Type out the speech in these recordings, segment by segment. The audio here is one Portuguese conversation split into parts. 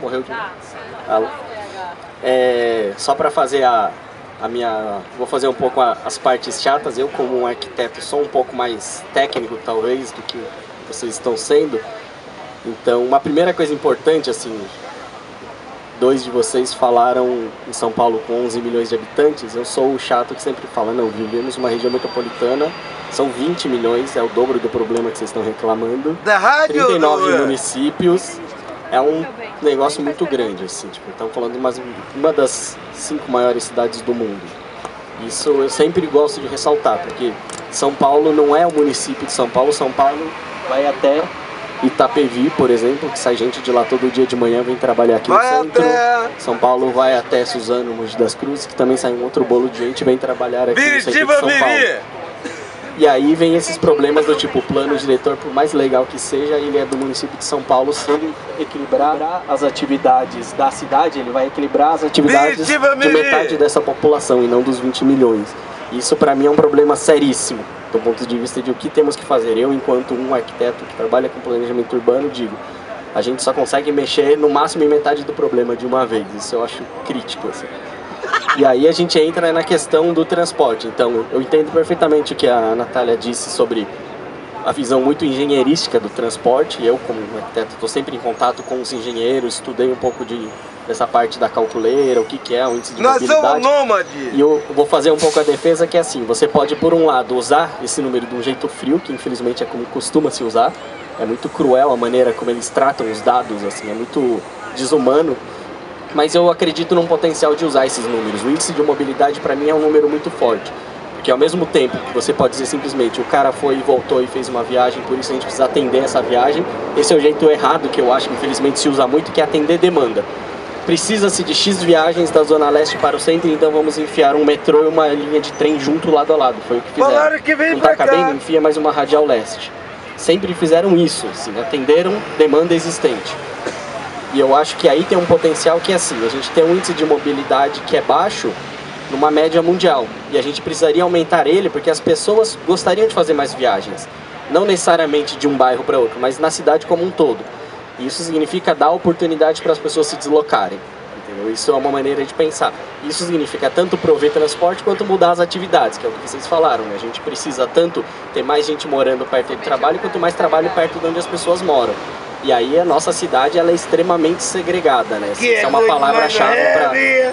Morreu de novo. Só para fazer a minha... Vou fazer um pouco as partes chatas. Eu, como um arquiteto, sou um pouco mais técnico, talvez, do que vocês estão sendo. Então, uma primeira coisa importante, assim... Dois de vocês falaram em São Paulo com 11 milhões de habitantes. Eu sou o chato que sempre fala, não, vivemos uma região metropolitana, são 20 milhões, é o dobro do problema que vocês estão reclamando. Da rádio, 39 municípios, é um negócio muito grande, assim, tipo, estamos falando de uma das 5 maiores cidades do mundo. Isso eu sempre gosto de ressaltar, porque São Paulo não é o município de São Paulo vai até Itapevi, por exemplo, que sai gente de lá todo dia de manhã, vem trabalhar aqui no centro. São Paulo vai até Suzano, Mogi das Cruzes, que também sai um outro bolo de gente, vem trabalhar aqui no centro de São Paulo. E aí vem esses problemas do tipo, o plano diretor, por mais legal que seja, ele é do município de São Paulo. Se ele equilibrar as atividades da cidade, ele vai equilibrar as atividades de metade dessa população e não dos 20 milhões. Isso para mim é um problema seríssimo, do ponto de vista de o que temos que fazer. Eu, enquanto um arquiteto que trabalha com planejamento urbano, digo, a gente só consegue mexer no máximo em metade do problema de uma vez. Isso eu acho crítico, assim. E aí a gente entra na questão do transporte. Então, eu entendo perfeitamente o que a Natália disse sobre a visão muito engenheirística do transporte. Eu, como arquiteto, estou sempre em contato com os engenheiros, estudei um pouco dessa parte da calculeira, o que é o índice de mobilidade. Nós somos nômades! E eu vou fazer um pouco a defesa, que é assim, você pode, por um lado, usar esse número de um jeito frio, que infelizmente é como costuma se usar. É muito cruel a maneira como eles tratam os dados, assim, é muito desumano. Mas eu acredito num potencial de usar esses números. O índice de mobilidade, para mim, é um número muito forte. Porque ao mesmo tempo que você pode dizer simplesmente o cara foi e voltou e fez uma viagem, por isso a gente precisa atender essa viagem, esse é o jeito errado que eu acho que infelizmente se usa muito, que é atender demanda. Precisa-se de X viagens da Zona Leste para o centro, então vamos enfiar um metrô e uma linha de trem junto lado a lado. Foi o que fizeram. Falaram que vem não tá cabendo, enfia mais uma radial leste. Sempre fizeram isso, assim, atenderam demanda existente. E eu acho que aí tem um potencial que é assim, a gente tem um índice de mobilidade que é baixo numa média mundial. E a gente precisaria aumentar ele porque as pessoas gostariam de fazer mais viagens. Não necessariamente de um bairro para outro, mas na cidade como um todo. E isso significa dar oportunidade para as pessoas se deslocarem. Entendeu? Isso é uma maneira de pensar. Isso significa tanto prover transporte quanto mudar as atividades, que é o que vocês falaram, né? A gente precisa tanto ter mais gente morando perto do trabalho, quanto mais trabalho perto de onde as pessoas moram. E aí a nossa cidade ela é extremamente segregada, né? Isso é uma palavra-chave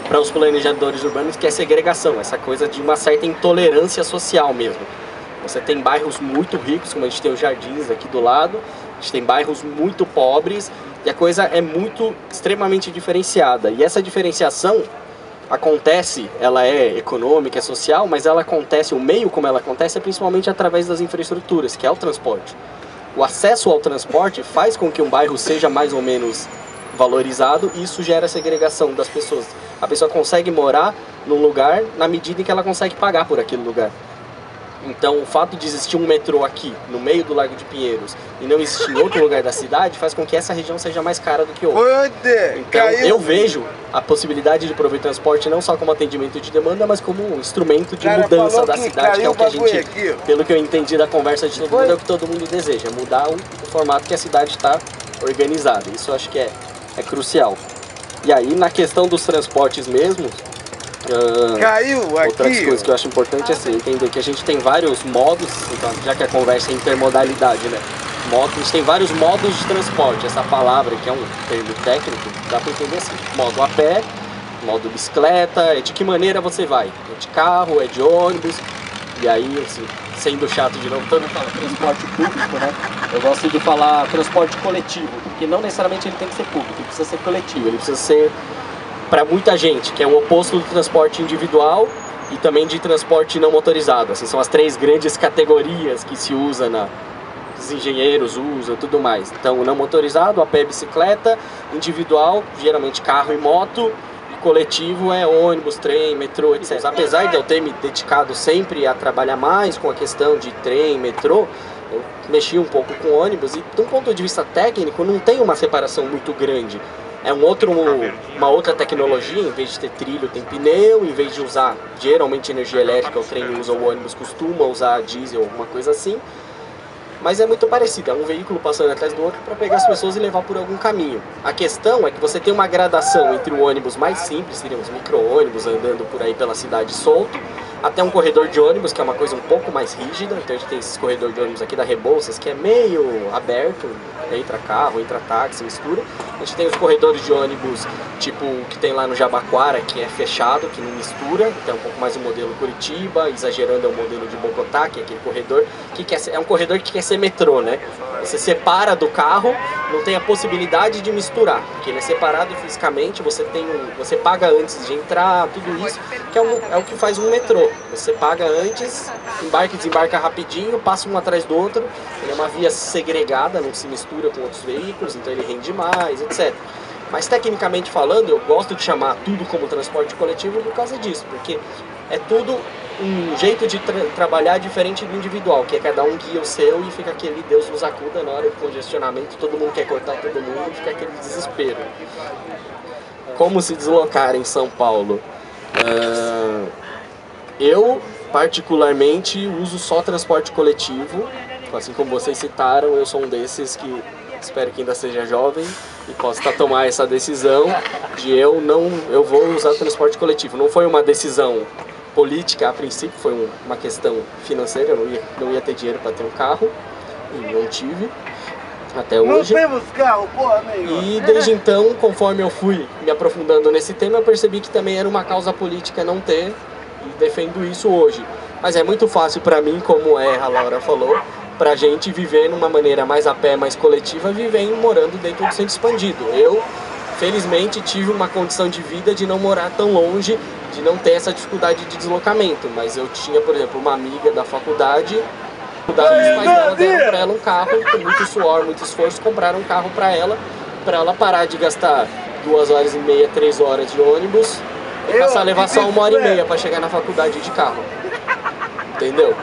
para os planejadores urbanos, que é segregação, essa coisa de uma certa intolerância social mesmo. Você tem bairros muito ricos, como a gente tem os Jardins aqui do lado, a gente tem bairros muito pobres, e a coisa é extremamente diferenciada. E essa diferenciação acontece, ela é econômica, é social, mas ela acontece, o meio como ela acontece é principalmente através das infraestruturas, que é o transporte. O acesso ao transporte faz com que um bairro seja mais ou menos valorizado e isso gera segregação das pessoas. A pessoa consegue morar num lugar na medida em que ela consegue pagar por aquele lugar. Então, o fato de existir um metrô aqui, no meio do Largo de Pinheiros, e não existir em outro lugar da cidade, faz com que essa região seja mais cara do que outra. Então, eu vejo a possibilidade de prover transporte não só como atendimento de demanda, mas como um instrumento de mudança da cidade, que é o que a gente, pelo que eu entendi da conversa de todo mundo, é o que todo mundo deseja, mudar o formato que a cidade está organizada. Isso eu acho que é crucial. E aí, na questão dos transportes mesmo, outras coisas que eu acho importante é assim, entender que a gente tem vários modos, então, já que a conversa é intermodalidade, né? A gente tem vários modos de transporte. Essa palavra, que é um termo técnico, dá para entender assim: modo a pé, modo bicicleta, é de que maneira você vai? É de carro, é de ônibus. E aí, assim, sendo chato de novo, todo mundo fala transporte público, né? Eu gosto de falar transporte coletivo, porque não necessariamente ele tem que ser público, ele precisa ser coletivo, ele precisa ser para muita gente, que é o oposto do transporte individual e também de transporte não motorizado. Assim, são as 3 grandes categorias que se usa os engenheiros usam, tudo mais. Então, não motorizado, a pé, bicicleta, individual, geralmente carro e moto, e coletivo é ônibus, trem, metrô, etc. Apesar de eu ter me dedicado sempre a trabalhar mais com a questão de trem, metrô, eu mexi um pouco com ônibus e, de um ponto de vista técnico, não tem uma separação muito grande. É uma outra tecnologia, em vez de ter trilho tem pneu, em vez de usar geralmente energia elétrica, o trem usa, o ônibus costuma usar diesel, alguma coisa assim. Mas é muito parecido, é um veículo passando atrás do outro para pegar as pessoas e levar por algum caminho. A questão é que você tem uma gradação entre o ônibus mais simples, seriam os micro-ônibus andando por aí pela cidade solto, até um corredor de ônibus, que é uma coisa um pouco mais rígida. Então a gente tem esses corredores de ônibus aqui da Rebouças, que é meio aberto, entra carro, entra táxi, mistura. A gente tem os corredores de ônibus, tipo o que tem lá no Jabaquara, que é fechado, que não mistura. Então é um pouco mais o modelo Curitiba, exagerando é o modelo de Bogotá, que é aquele corredor, é um corredor que quer ser metrô, né? Você separa do carro, não tem a possibilidade de misturar, porque ele é separado fisicamente, você paga antes de entrar, tudo isso, que é o que faz um metrô. Você paga antes, embarca e desembarca rapidinho, passa um atrás do outro, ele é uma via segregada, não se mistura com outros veículos, então ele rende mais, etc. Mas tecnicamente falando, eu gosto de chamar tudo como transporte coletivo por causa disso, porque é tudo um jeito de trabalhar diferente do individual, que é cada um guia o seu e fica aquele Deus nos acuda na hora do congestionamento, todo mundo quer cortar todo mundo, fica aquele desespero. Como se deslocar em São Paulo? Eu, particularmente, uso só transporte coletivo, assim como vocês citaram, eu sou um desses que espero que ainda seja jovem e possa tomar essa decisão de eu vou usar transporte coletivo. Não foi uma decisão política a princípio, foi uma questão financeira, eu não ia ter dinheiro para ter um carro, e não tive até hoje. Não temos carro, porra, amigo. E desde então, conforme eu fui me aprofundando nesse tema, eu percebi que também era uma causa política não ter, e defendo isso hoje. Mas é muito fácil para mim, como a Laura falou, pra gente viver numa maneira mais a pé, mais coletiva, morando dentro do centro expandido. Eu, felizmente, tive uma condição de vida de não morar tão longe, de não ter essa dificuldade de deslocamento, mas eu tinha, por exemplo, uma amiga da faculdade, os pais dela deram pra ela um carro, com muito suor, muito esforço, compraram um carro pra ela parar de gastar 2 horas e meia, 3 horas de ônibus, e passar a levar só 1h30 pra chegar na faculdade de carro. Entendeu?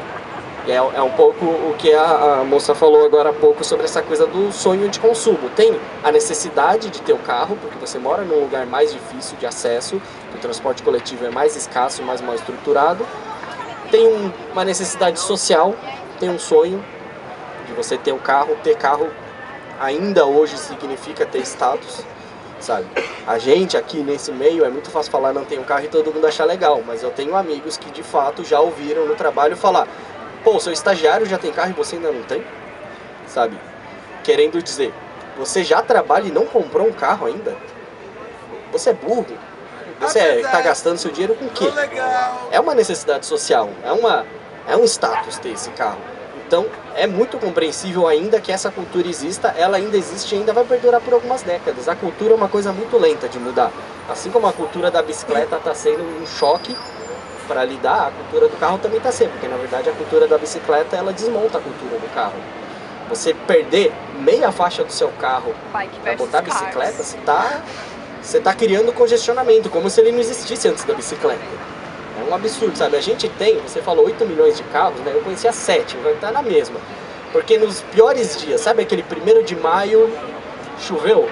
É um pouco o que a moça falou agora há pouco sobre essa coisa do sonho de consumo. Tem a necessidade de ter o carro, porque você mora num lugar mais difícil de acesso, o transporte coletivo é mais escasso, mais mal estruturado. Tem uma necessidade social, tem um sonho de você ter um carro. Ter carro ainda hoje significa ter status, sabe? A gente aqui nesse meio é muito fácil falar não tenho carro e todo mundo achar legal, mas eu tenho amigos que de fato já ouviram no trabalho falar: pô, seu estagiário já tem carro e você ainda não tem? Sabe? Querendo dizer, você já trabalha e não comprou um carro ainda? Você é burro? Você está gastando seu dinheiro com o quê? É uma necessidade social, é um status ter esse carro. Então, é muito compreensível ainda que essa cultura exista, ela ainda existe e ainda vai perdurar por algumas décadas. A cultura é uma coisa muito lenta de mudar. Assim como a cultura da bicicleta está sendo um choque para lidar, a cultura do carro também está sendo, porque na verdade a cultura da bicicleta, ela desmonta a cultura do carro. Você perder meia faixa do seu carro para botar a bicicleta, você tá criando congestionamento, como se ele não existisse antes da bicicleta. É um absurdo, sabe? A gente tem, você falou 8 milhões de carros, né? Eu conhecia 7, vai estar na mesma. Porque nos piores dias, sabe aquele 1º de maio, choveu?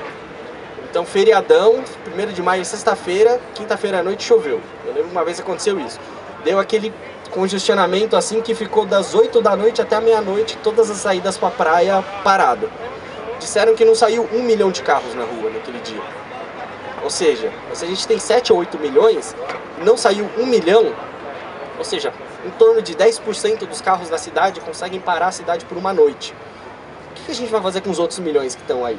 Então feriadão, 1º de maio, sexta-feira, quinta-feira à noite choveu. Eu lembro uma vez aconteceu isso. Deu aquele congestionamento assim que ficou das 8 da noite até a meia-noite, todas as saídas para a praia parado. Disseram que não saiu 1 milhão de carros na rua naquele dia. Ou seja, se a gente tem 7 ou 8 milhões, não saiu 1 milhão, ou seja, em torno de 10% dos carros da cidade conseguem parar a cidade por uma noite. O que a gente vai fazer com os outros milhões que estão aí?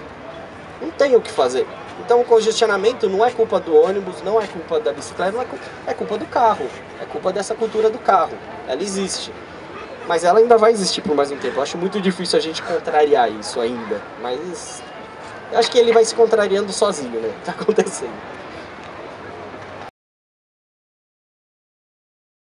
Não tem o que fazer. Então o congestionamento não é culpa do ônibus, não é culpa da bicicleta, é culpa do carro. É culpa dessa cultura do carro. Ela existe. Mas ela ainda vai existir por mais um tempo. Eu acho muito difícil a gente contrariar isso ainda. Mas eu acho que ele vai se contrariando sozinho, né? Tá acontecendo.